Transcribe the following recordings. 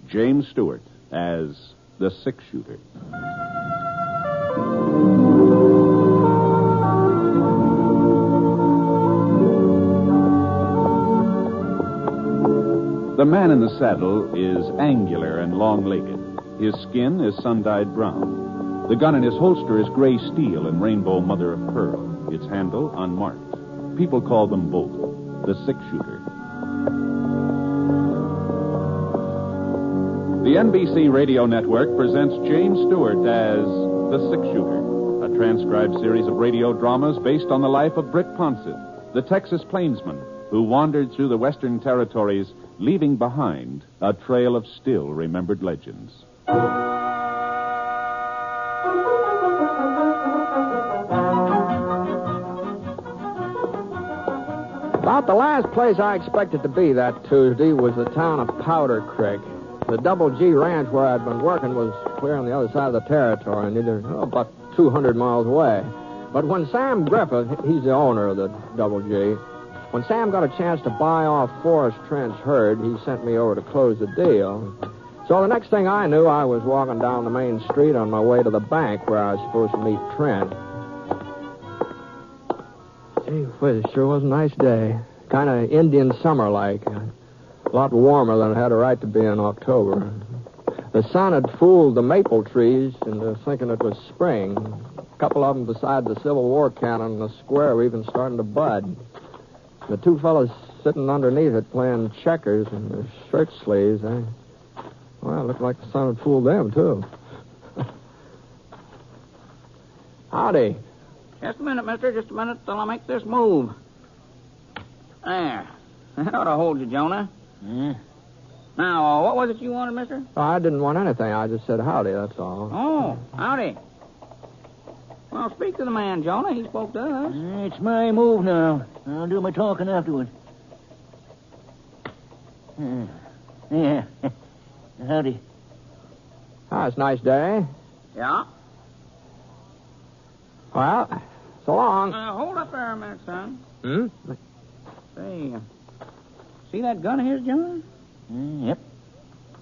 James Stewart as the six-shooter. The man in the saddle is angular and long-legged. His skin is sun-dyed brown. The gun in his holster is gray steel and rainbow mother of pearl. Its handle unmarked. People call them both the six-shooter. The NBC Radio Network presents James Stewart as the six-shooter, a transcribed series of radio dramas based on the life of Britt Ponset, the Texas plainsman who wandered through the western territories, leaving behind a trail of still-remembered legends. About the last place I expected to be that Tuesday was the town of Powder Creek. The Double G ranch where I'd been working was clear on the other side of the territory, about 200 miles away. But when Sam Griffith, he's the owner of the Double G, when Sam got a chance to buy off Forrest Trent's herd, he sent me over to close the deal. So the next thing I knew, I was walking down the main street on my way to the bank where I was supposed to meet Trent. Gee whiz, it sure was a nice day. Kind of Indian summer-like. A lot warmer than it had a right to be in October. The sun had fooled the maple trees into thinking it was spring. A couple of them beside the Civil War cannon in the square were even starting to bud. The two fellows sitting underneath it playing checkers in their shirt sleeves, it looked like the sun had fooled them, too. Howdy. Just a minute, mister. Just a minute till I make this move. There. That ought to hold you, Jonah. Now, what was it you wanted, mister? Oh, I didn't want anything. I just said howdy, that's all. Oh, howdy. Well, speak to the man, Jonah. He spoke to us. It's my move now. I'll do my talking afterward. Yeah. Howdy. It's a nice day. Yeah? Well, so long. Hold up there a minute, son. Say, see that gun of his, Jonah? Yep.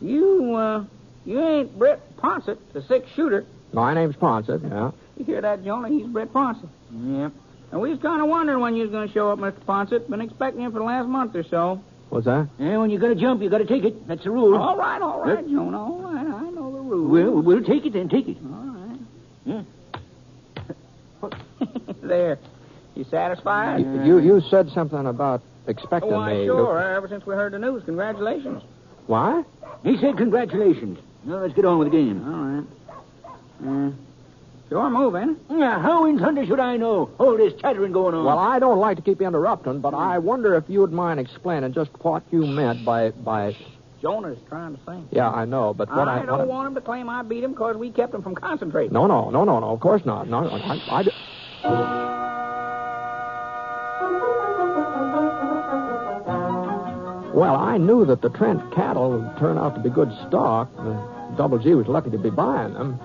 You ain't Britt Ponset, the six-shooter. My name's Ponset, yeah. You hear that, Jonah? He's Britt Ponset. Yep. And we was kind of wondering when you was going to show up, Mr. Ponset. Been expecting you for the last month or so. What's that? Yeah, when you got to jump, you got to take it. That's the rule. All right, Jonah. All right, I know the rules. Well, we'll take it then. Take it. All right. Yeah. There. You satisfied? You said something about expecting me. Sure. Ever since we heard the news. Congratulations. What? He said congratulations. Now, let's get on with the game. All right. Sure move, ain't it? Yeah, how in thunder should I know? All this chattering going on. Well, I don't like to keep interrupting, but I wonder if you would mind explaining just what you meant by... Jonah's trying to think. Yeah, I know, but what I don't want him to claim I beat him because we kept him from concentrating. No, of course not. No, Well, I knew that the Trent cattle would turn out to be good stock. The Double G was lucky to be buying them.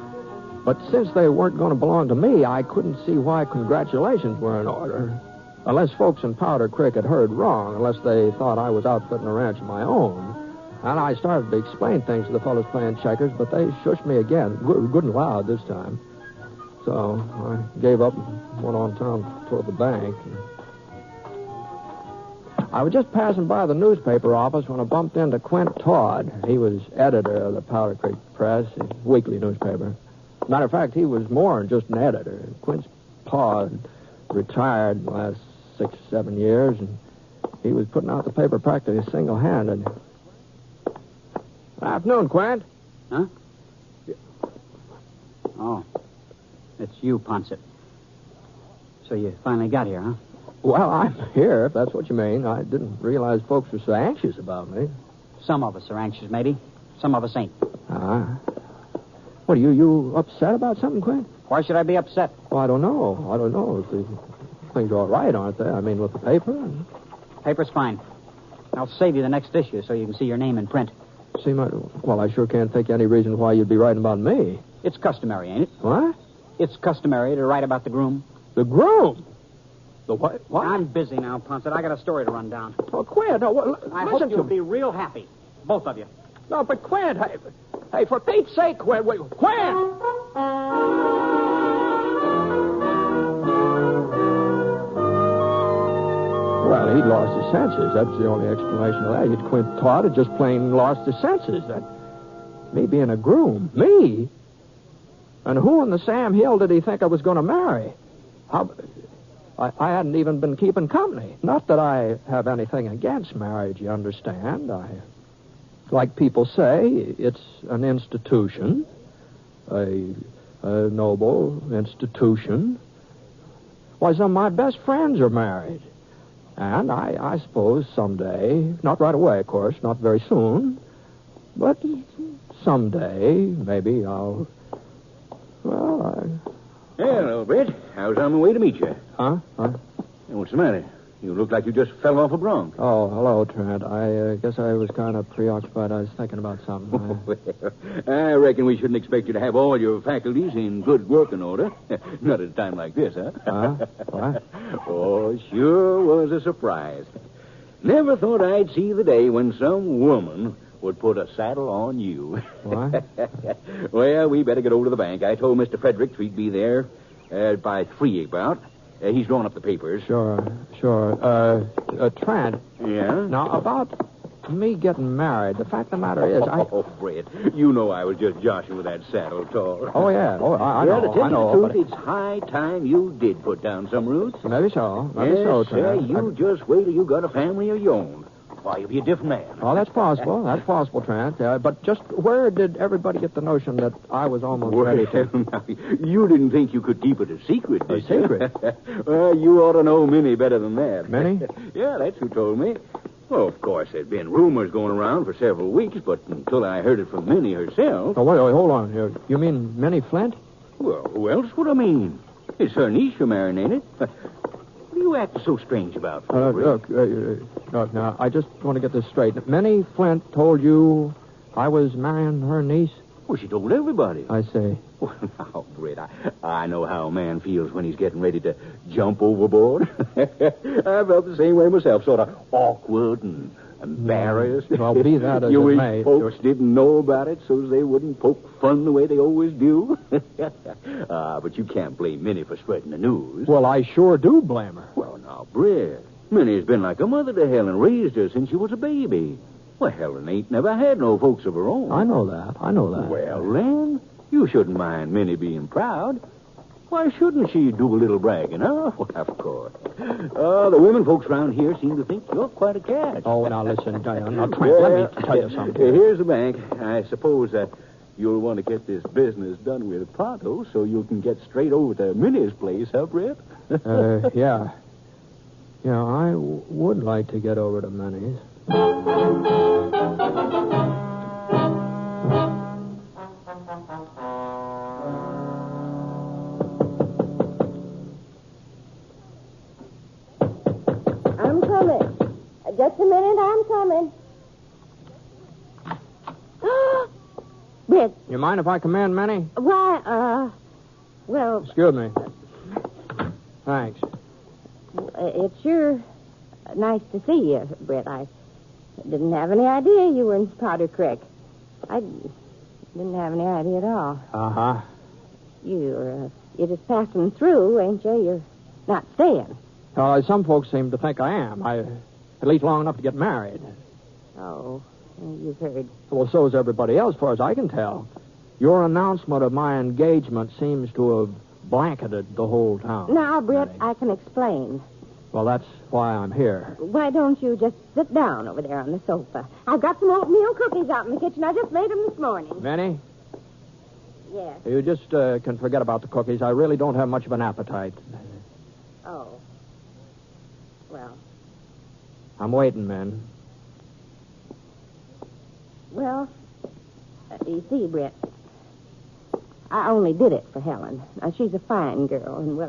But since they weren't going to belong to me, I couldn't see why congratulations were in order. Unless folks in Powder Creek had heard wrong, unless they thought I was outfitting a ranch of my own. And I started to explain things to the fellows playing checkers, but they shushed me again, good and loud this time. So I gave up and went on town toward the bank. I was just passing by the newspaper office when I bumped into Quint Todd. He was editor of the Powder Creek Press, a weekly newspaper. Matter of fact, he was more than just an editor. Quint's pa had retired the last 6 or 7 years, and he was putting out the paper practically single-handed. Good afternoon, Quint. Huh? Oh, it's you, Ponset. So you finally got here, huh? Well, I'm here, if that's what you mean. I didn't realize folks were so anxious about me. Some of us are anxious, maybe. Some of us ain't. What, are you upset about something, Quint? Why should I be upset? Well, I don't know. If the things are all right, aren't they? I mean, with the paper. Paper's fine. I'll save you the next issue so you can see your name in print. Well, I sure can't think of any reason why you'd be writing about me. It's customary, ain't it? What? It's customary to write about the groom. The groom? The what? I'm busy now, Ponset. I got a story to run down. Oh, Quint, no, I hope you'll be real happy. Both of you. No, but Quint, hey, for Pete's sake, Quint! Well, he'd lost his senses. That's the only explanation of that. Quint Todd had just plain lost his senses. That me being a groom. Me? And who in the Sam Hill did he think I was going to marry? I hadn't even been keeping company. Not that I have anything against marriage, you understand. Like people say, it's an institution, a noble institution. Why, some of my best friends are married. And I suppose someday, not right away, of course, not very soon, but someday, maybe I'll... Hello, Brett. I was on my way to meet you. Huh? What's the matter? You look like you just fell off a bronc. Oh, hello, Trent. I guess I was kind of preoccupied. I was thinking about something. I reckon we shouldn't expect you to have all your faculties in good working order. Not at a time like this, huh? What? Oh, sure was a surprise. Never thought I'd see the day when some woman would put a saddle on you. What? Well, we better get over to the bank. I told Mr. Fredericks we'd be there by 3 about. He's drawn up the papers. Sure. Trent. Yeah? Now, about me getting married, the fact of the matter is, Oh, Brett, you know I was just joshing with that saddle talk. Oh, yeah. Oh, I know. To tell I know. you the truth, it's high time you did put down some roots. Maybe so. Yes, Trent. you just wait till you got a family of your own. Why, you'll be a different man. Oh, that's possible. That's possible, Trent. But just where did everybody get the notion that I was almost ready to... Now, you didn't think you could keep it a secret, did you? A secret? Well, you ought to know Minnie better than that. Minnie? Yeah, that's who told me. Well, of course, there'd been rumors going around for several weeks, but until I heard it from Minnie herself... Oh, wait, hold on. You mean Minnie Flint? Well, who else would I mean? It's her niece you're marrying, ain't it? What are you acting so strange about? Look, now, I just want to get this straight. Minnie Flint told you I was marrying her niece? Well, she told everybody. I see. Well, now, Britt, I know how a man feels when he's getting ready to jump overboard. I felt the same way myself, sort of awkward and embarrassed. Well, be that as you it wish may. folks didn't know about it so they wouldn't poke fun the way they always do. But you can't blame Minnie for spreading the news. Well, I sure do blame her. Well, now, Britt, Minnie's been like a mother to Helen, raised her since she was a baby. Well, Helen ain't never had no folks of her own. I know that. Well, then, you shouldn't mind Minnie being proud. Why shouldn't she do a little bragging, huh? Well, of course. The women folks around here seem to think you're quite a catch. Oh, now listen, Trent, let me tell you something. Here's the bank. I suppose you'll want to get this business done with pronto so you can get straight over to Minnie's place, huh, Britt? Yeah. Yeah, I would like to get over to Minnie's. I'm coming. Just a minute, I'm coming. Britt. You mind if I come in, Minnie? Why, well... Excuse me. Thanks. It's sure nice to see you, Britt. I didn't have any idea you were in Powder Creek. I didn't have any idea at all. Uh-huh. You're just passing through, ain't you? You're not staying. Some folks seem to think I am. At least long enough to get married. Oh, you've heard. Well, so is everybody else, as far as I can tell. Your announcement of my engagement seems to have blanketed the whole town. Now, Britt, I can explain. Well, that's why I'm here. Why don't you just sit down over there on the sofa? I've got some oatmeal cookies out in the kitchen. I just made them this morning. Minnie? Yes. You just can forget about the cookies. I really don't have much of an appetite. Oh. Well. I'm waiting, Min. Well, you see, Britt, I only did it for Helen. Now, she's a fine girl, and,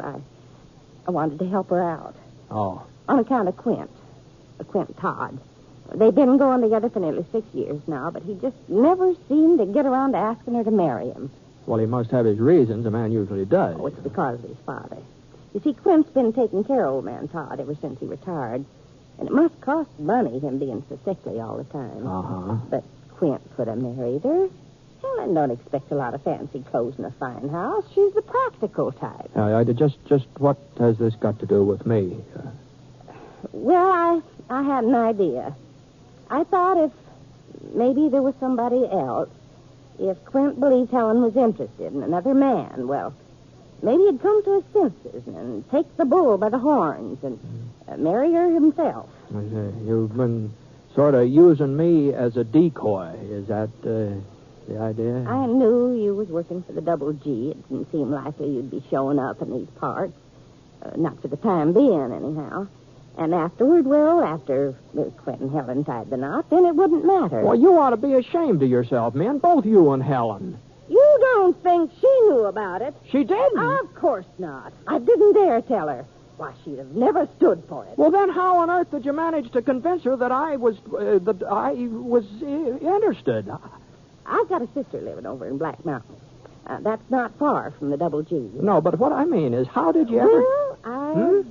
I wanted to help her out. Oh. On account of Quint Todd. They've been going together for nearly 6 years now, but he just never seemed to get around to asking her to marry him. Well, he must have his reasons. A man usually does. Oh, it's because of his father. You see, Quint's been taking care of old man Todd ever since he retired. And it must cost money, him being so sickly all the time. Uh-huh. But Quint could have married her. Helen don't expect a lot of fancy clothes in a fine house. She's the practical type. Just what has this got to do with me? Well, I had an idea. I thought if maybe there was somebody else, if Quint believed Helen was interested in another man, well, maybe he'd come to his senses and take the bull by the horns and marry her himself. You've been sort of using me as a decoy. Is that the idea? I knew you was working for the Double G. It didn't seem likely you'd be showing up in these parts. Not for the time being, anyhow. And afterward, well, after Quint and Helen tied the knot, then it wouldn't matter. Well, you ought to be ashamed of yourself, man. Both you and Helen. You don't think she knew about it? She didn't? Of course not. I didn't dare tell her. Why, she'd have never stood for it. Well, then how on earth did you manage to convince her that I was interested? I've got a sister living over in Black Mountain. That's not far from the Double G. No, but what I mean is, how did you ever... Well, I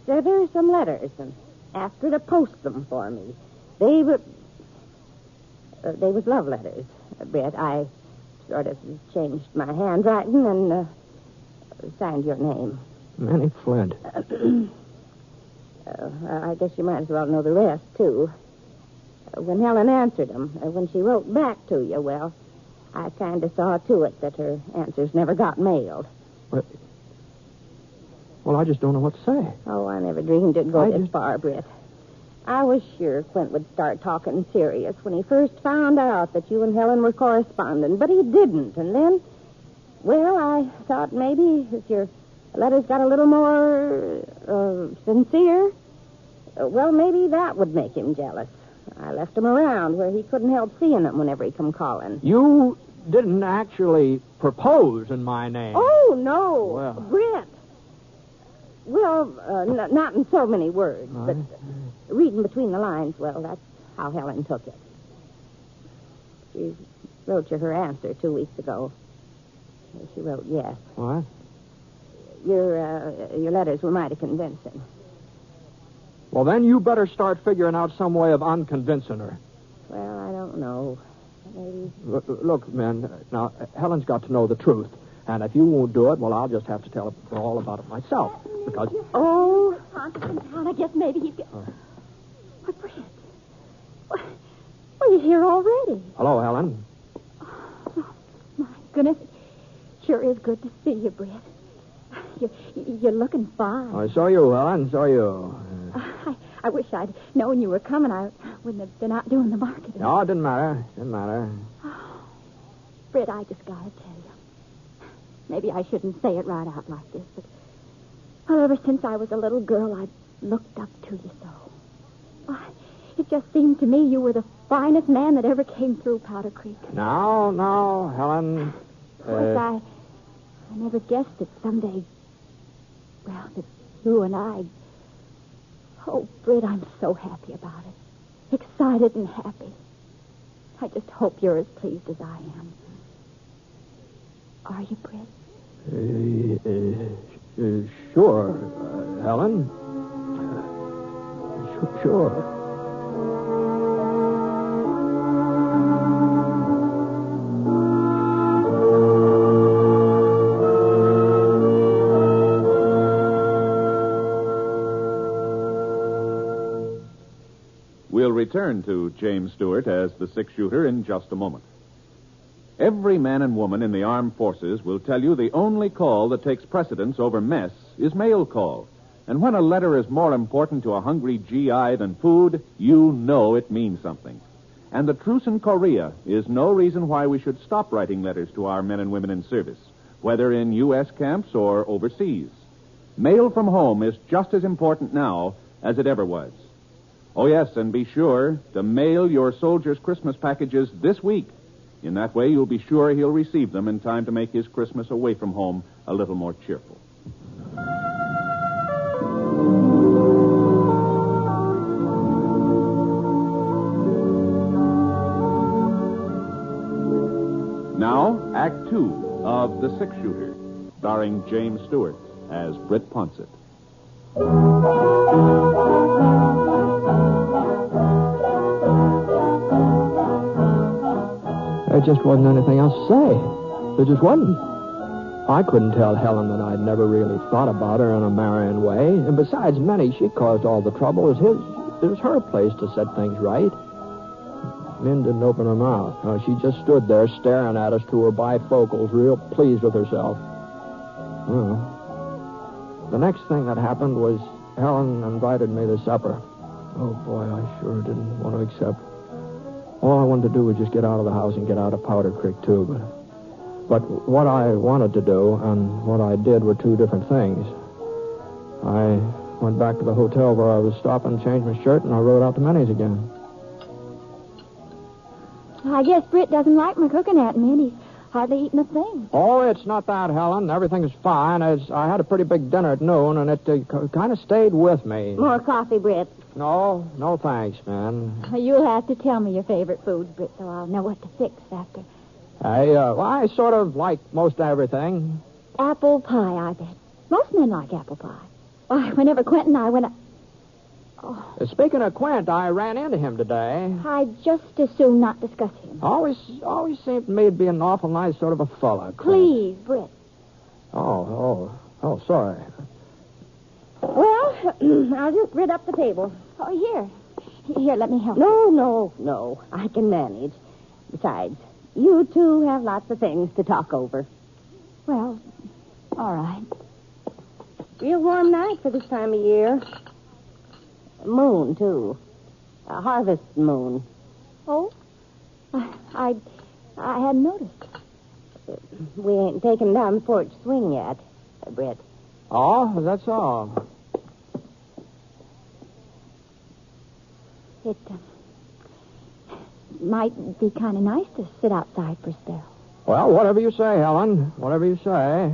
sent her some letters and asked her to post them for me. They was love letters, Brett. I sort of changed my handwriting and signed your name. Manny Flint. I guess you might as well know the rest, too. When Helen answered them, when she wrote back to you, well, I kind of saw to it that her answers never got mailed. Well, I just don't know what to say. Oh, I never dreamed it'd go this far, Britt. I was sure Quint would start talking serious when he first found out that you and Helen were corresponding, but he didn't. And then, well, I thought maybe if your letters got a little more sincere, well, maybe that would make him jealous. I left him around where he couldn't help seeing them whenever he come calling. You didn't actually propose in my name. Oh, no. Well. Britt. Well, not in so many words, but reading between the lines, well, that's how Helen took it. She wrote you her answer 2 weeks ago. She wrote yes. What? Your letters were mighty convincing. Well, then you better start figuring out some way of unconvincing her. Well, I don't know. Maybe... Look, man, now, Helen's got to know the truth. And if you won't do it, well, I'll just have to tell her all about it myself. Because... Oh, Constantine, I guess maybe he's... Why, Brett. Well, you're here already. Hello, Helen. Oh, my goodness. Sure is good to see you, Brett. You're looking fine. Oh, so you, Helen, so you. I wish I'd known you were coming. I wouldn't have been out doing the marketing. No, it didn't matter. Didn't matter. Oh, Brett, I just gotta tell you. Maybe I shouldn't say it right out like this, but well, ever since I was a little girl, I've looked up to you so. Why, it just seemed to me you were the finest man that ever came through Powder Creek. No, Helen. Of course, I never guessed that someday, well, that you and I... Oh, Britt, I'm so happy about it. Excited and happy. I just hope you're as pleased as I am. Are you, Britt? Sure, Helen. Sure. We'll return to James Stewart as the six-shooter in just a moment. Every man and woman in the armed forces will tell you the only call that takes precedence over mess is mail call. And when a letter is more important to a hungry GI than food, you know it means something. And the truce in Korea is no reason why we should stop writing letters to our men and women in service, whether in U.S. camps or overseas. Mail from home is just as important now as it ever was. Oh, yes, and be sure to mail your soldier's Christmas packages this week. In that way, you'll be sure he'll receive them in time to make his Christmas away from home a little more cheerful. Now, Act 2 of The Six-Shooter, starring James Stewart as Britt Ponsett. just wasn't anything else to say. There just wasn't. I couldn't tell Helen that I'd never really thought about her in a marrying way. And besides, Minnie, she caused all the trouble. It was her place to set things right. Min didn't open her mouth. She just stood there staring at us through her bifocals, real pleased with herself. Well, the next thing that happened was Helen invited me to supper. Oh, boy, I sure didn't want to accept. All I wanted to do was just get out of the house and get out of Powder Creek, too. But what I wanted to do and what I did were two different things. I went back to the hotel where I was stopping, changed my shirt, and I rode out to Minnie's again. I guess Britt doesn't like my cooking at me, and he's hardly eaten a thing. Oh, it's not that, Helen. Everything is fine. I had a pretty big dinner at noon, and it kind of stayed with me. More coffee, Britt. No thanks, man. You'll have to tell me your favorite foods, Britt, so I'll know what to fix after. I sort of like most everything. Apple pie, I bet. Most men like apple pie. Why, whenever Quentin and I went... Oh, Speaking of Quint, I ran into him today. I'd just as soon not discuss him. Always seemed to me to be an awful nice sort of a fella. Quint. Please, Britt. Oh, sorry. Well, I'll just rid up the table. Oh, Here, let me help. No. I can manage. Besides, you two have lots of things to talk over. Well, all right. Real warm night for this time of year. Moon, too. A harvest moon. Oh? I hadn't noticed. We ain't taken down the porch swing yet, Britt. Oh, that's all. It might be kind of nice to sit outside for a spell. Well, whatever you say, Helen. Whatever you say.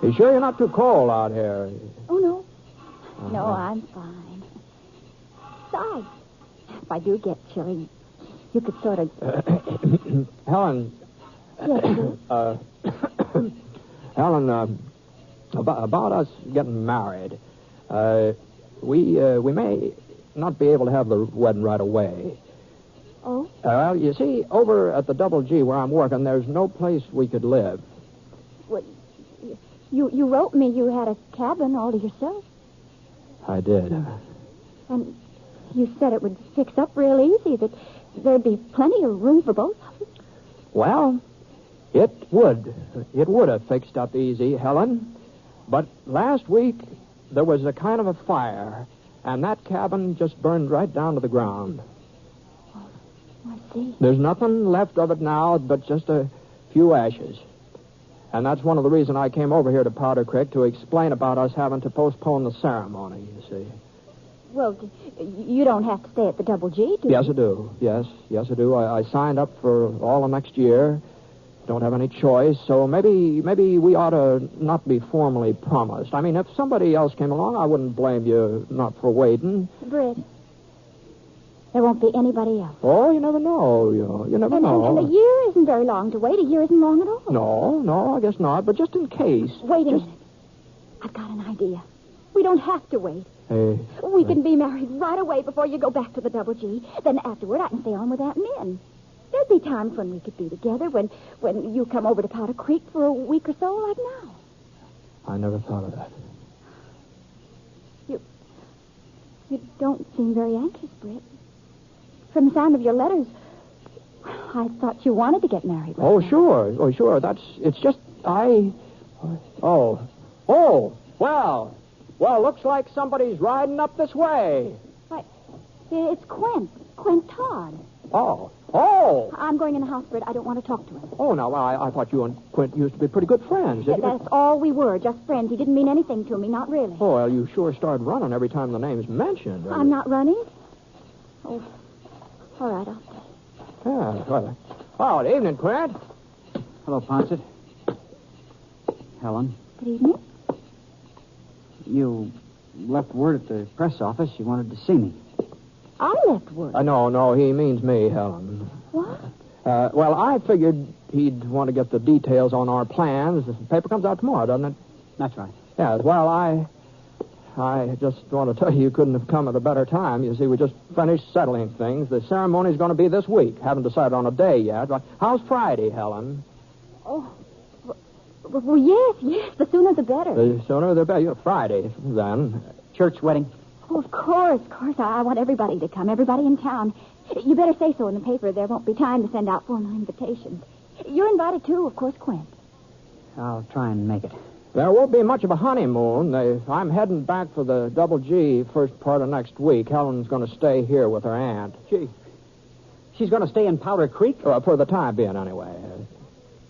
You sure you're not too cold out here? Oh, no. No, I'm fine. Besides, if I do get chilly, you could sort of... Helen. Yes, sir. Helen, about us getting married. We may not be able to have the wedding right away. Oh? Well, you see, over at the Double G where I'm working, there's no place we could live. What? You wrote me you had a cabin all to yourself. I did. And you said it would fix up real easy, that there'd be plenty of room for both of us. Well, it would. It would have fixed up easy, Helen. But last week, there was a kind of a fire, and that cabin just burned right down to the ground. Oh, I see. There's nothing left of it now but just a few ashes. And that's one of the reasons I came over here to Powder Creek, to explain about us having to postpone the ceremony, you see. Well, you don't have to stay at the Double G, do you? Yes, I do. Yes, I do. I signed up for all of next year. Don't have any choice, so maybe we ought to not be formally promised. I mean, if somebody else came along, I wouldn't blame you not for waiting. Britt, there won't be anybody else. Oh, you never know. You never know. And a year isn't very long to wait. A year isn't long at all. No, I guess not. But just in case. Wait a minute. I've got an idea. We don't have to wait. Hey. We can be married right away before you go back to the Double G. Then afterward, I can stay on with Aunt Min. There'd be times when we could be together, when you come over to Powder Creek for a week or so, like now. I never thought of that. You don't seem very anxious, Britt. From the sound of your letters, I thought you wanted to get married. Oh, sure. It's just, Well, looks like somebody's riding up this way. Why, it's Quint Todd. Oh. I'm going in the house, Britt. I don't want to talk to him. Oh, no, I thought you and Quint used to be pretty good friends. That's all we were, just friends. He didn't mean anything to me, not really. Oh, well, you sure start running every time the name's mentioned. I'm not running. Oh, all right, I'll stay. Yeah, well, good evening, Quint. Hello, Ponset. Helen. Good evening. You left word at the press office you wanted to see me. I left word. No, he means me, Helen. What? Well, I figured he'd want to get the details on our plans. The paper comes out tomorrow, doesn't it? That's right. Yeah, well, I just want to tell you couldn't have come at a better time. You see, we just finished settling things. The ceremony's going to be this week. Haven't decided on a day yet. How's Friday, Helen? Oh, well, yes. The sooner the better. The sooner the better. Friday, then. Church wedding. Oh, of course. I want everybody to come, everybody in town. You better say so in the paper. There won't be time to send out formal invitations. You're invited, too, of course, Quint. I'll try and make it. There won't be much of a honeymoon. I'm heading back for the Double G first part of next week. Helen's going to stay here with her aunt. She's going to stay in Powder Creek? For the time being, anyway.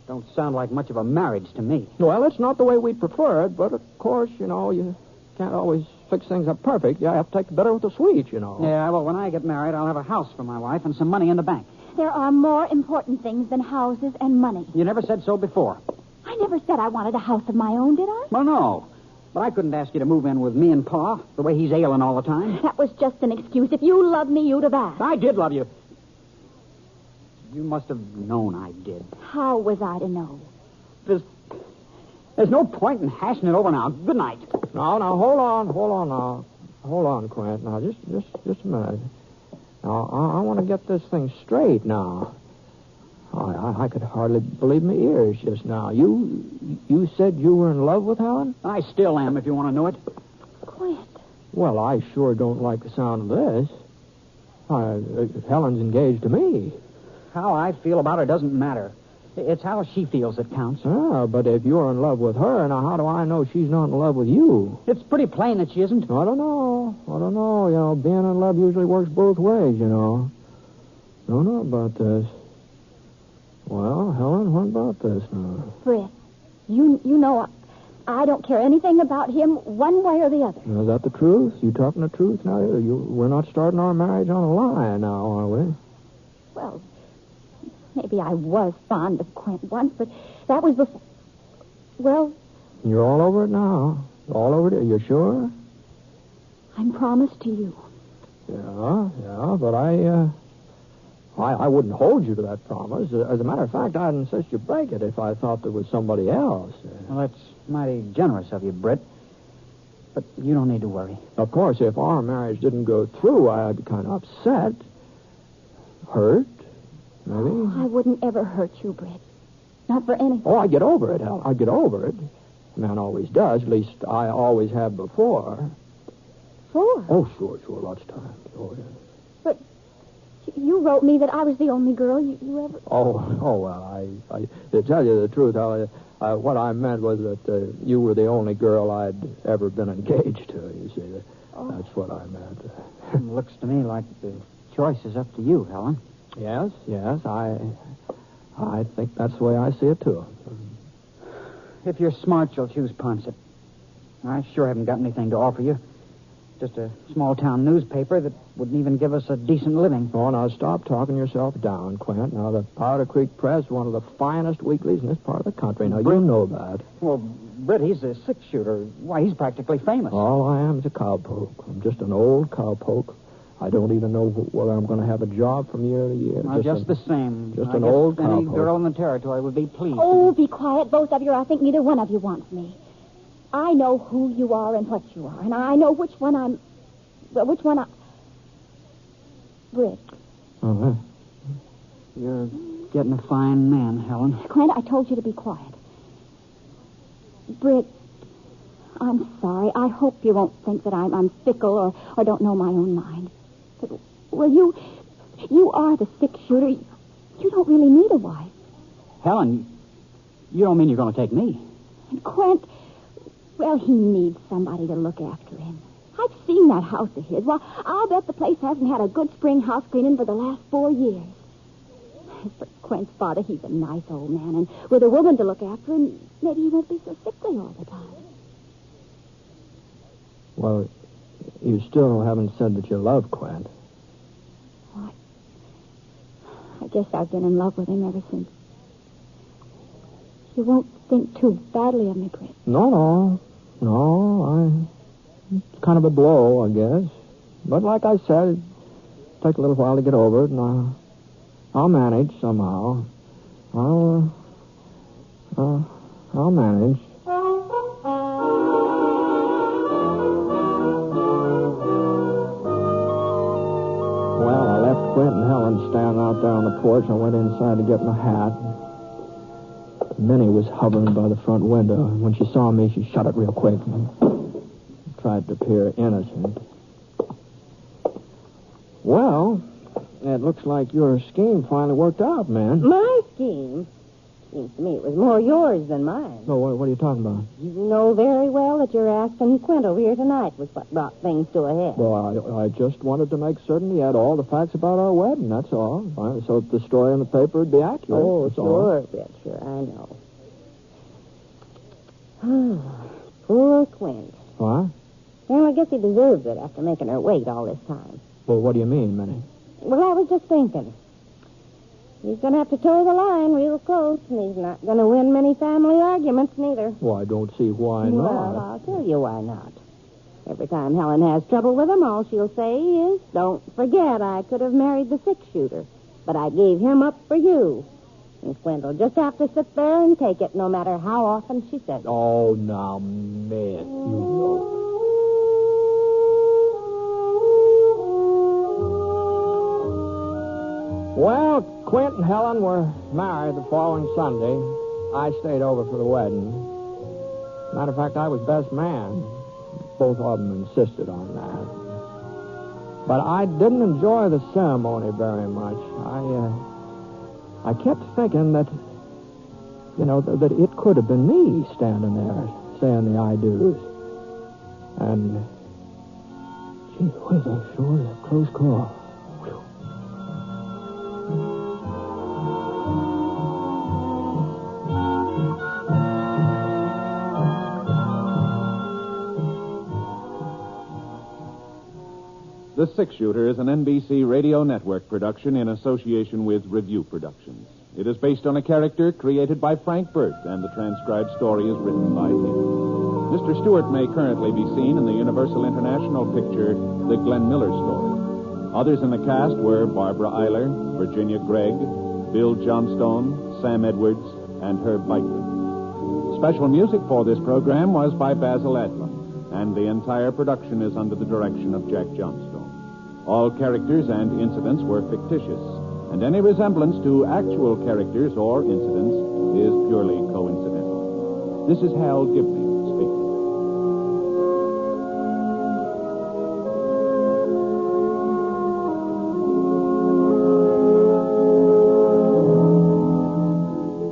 Don't sound like much of a marriage to me. Well, it's not the way we'd prefer it, but of course, you can't always fix things up perfect. You have to take the bitter with the sweet, Yeah, well, when I get married, I'll have a house for my wife and some money in the bank. There are more important things than houses and money. You never said so before. I never said I wanted a house of my own, did I? Well, no. But I couldn't ask you to move in with me and Pa, the way he's ailing all the time. That was just an excuse. If you loved me, you'd have asked. I did love you. You must have known I did. How was I to know? There's no point in hashing it over now. Good night. No, hold on now. Hold on, Quint. Now, just a minute. Now, I want to get this thing straight now. I could hardly believe my ears just now. You said you were in love with Helen? I still am, if you want to know it. Quint. Well, I sure don't like the sound of this. Helen's engaged to me. How I feel about her doesn't matter. It's how she feels that counts. Ah, but if you're in love with her, now how do I know she's not in love with you? It's pretty plain that she isn't. I don't know. Being in love usually works both ways, Don't know about this. Well, Helen, what about this now? Britt, you know I don't care anything about him one way or the other. Now, is that the truth? You talking the truth now? We're not starting our marriage on a lie now, are we? Well, maybe I was fond of Quint once, but that was before... Well... You're all over it now. All over it. Are you sure? I'm promised to you. Yeah, but I wouldn't hold you to that promise. As a matter of fact, I'd insist you break it if I thought there was somebody else. Well, that's mighty generous of you, Britt. But you don't need to worry. Of course, if our marriage didn't go through, I'd be kind of upset. Hurt, maybe. I wouldn't ever hurt you, Britt. Not for anything. Oh, I'd get over it, Helen. I'd get over it. A man always does. At least I always have before. Sure. Oh, sure. Lots of times. Oh, yeah. But you wrote me that I was the only girl you ever... Oh, well, I to tell you the truth, what I meant was that you were the only girl I'd ever been engaged to, you see. That's what I meant. It looks to me like the choice is up to you, Helen. Yes, I think that's the way I see it, too. If you're smart, you'll choose Ponset. I sure haven't got anything to offer you. Just a small-town newspaper that wouldn't even give us a decent living. Oh, now, stop talking yourself down, Quint. Now, the Powder Creek Press, one of the finest weeklies in this part of the country. Now, you know that. Well, Britt, he's a six-shooter. Why, he's practically famous. All I am is a cowpoke. I'm just an old cowpoke. I don't even know whether I'm going to have a job from year to year. Well, just the same. Just an old any cowpoke. girl in the territory would be pleased. Oh, be quiet, both of you. I think neither one of you wants me. I know who you are and what you are, and I know which one I'm... Well, which one I... Britt. Uh-huh. You're getting a fine man, Helen. Quint, I told you to be quiet. Britt, I'm sorry. I hope you won't think that I'm fickle or don't know my own mind. But, well, you are the six-shooter. You don't really need a wife. Helen, you don't mean you're going to take me? And Quint, well, he needs somebody to look after him. I've seen that house of his. Well, I'll bet the place hasn't had a good spring house cleaning for the last 4 years. As for Quint's father, he's a nice old man, and with a woman to look after him, maybe he won't be so sickly all the time. Well, you still haven't said that you love Quint. Well, I guess I've been in love with him ever since. You won't think too badly of me, Britt. No, it's kind of a blow, I guess. But like I said, it'll take a little while to get over it, and I'll manage somehow. I'll manage. Well, I left Quint and Helen standing out there on the porch. I went inside to get my hat. Minnie was hovering by the front window. When she saw me, she shut it real quick and tried to appear innocent. Well, it looks like your scheme finally worked out, man. My scheme? Seems to me it was more yours than mine. Oh, what are you talking about? You know very well that your asking Quint over here tonight was what brought things to a head. Well, I just wanted to make certain he had all the facts about our wedding, that's all. So the story in the paper would be accurate. Oh, that's sure, all. Brett, sure, I know. Poor Quint. What? Well, I guess he deserves it after making her wait all this time. Well, what do you mean, Minnie? Well, I was just thinking. He's going to have to toe the line real close, and he's not going to win many family arguments, neither. Well, I don't see why not. Well, I'll tell you why not. Every time Helen has trouble with him, all she'll say is, don't forget I could have married the six-shooter, but I gave him up for you. And Quint will just have to sit there and take it, no matter how often she says it. Oh, now, man, you Well, Quint and Helen were married the following Sunday. I stayed over for the wedding. Matter of fact, I was best man. Both of them insisted on that. But I didn't enjoy the ceremony very much. I kept thinking that, that it could have been me standing there saying the I do's. And, gee whiz, that sure was a close call. The Six-Shooter is an NBC Radio Network production in association with Review Productions. It is based on a character created by Frank Burt, and the transcribed story is written by him. Mr. Stewart may currently be seen in the Universal International picture, The Glenn Miller Story. Others in the cast were Barbara Eiler, Virginia Gregg, Bill Johnstone, Sam Edwards, and Herb Beitman. Special music for this program was by Basil Adlam, and the entire production is under the direction of Jack Johnstone. All characters and incidents were fictitious, and any resemblance to actual characters or incidents is purely coincidental. This is Hal Gibney speaking.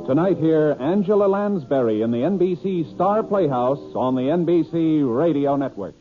Tonight, hear Angela Lansbury in the NBC Star Playhouse on the NBC Radio Network.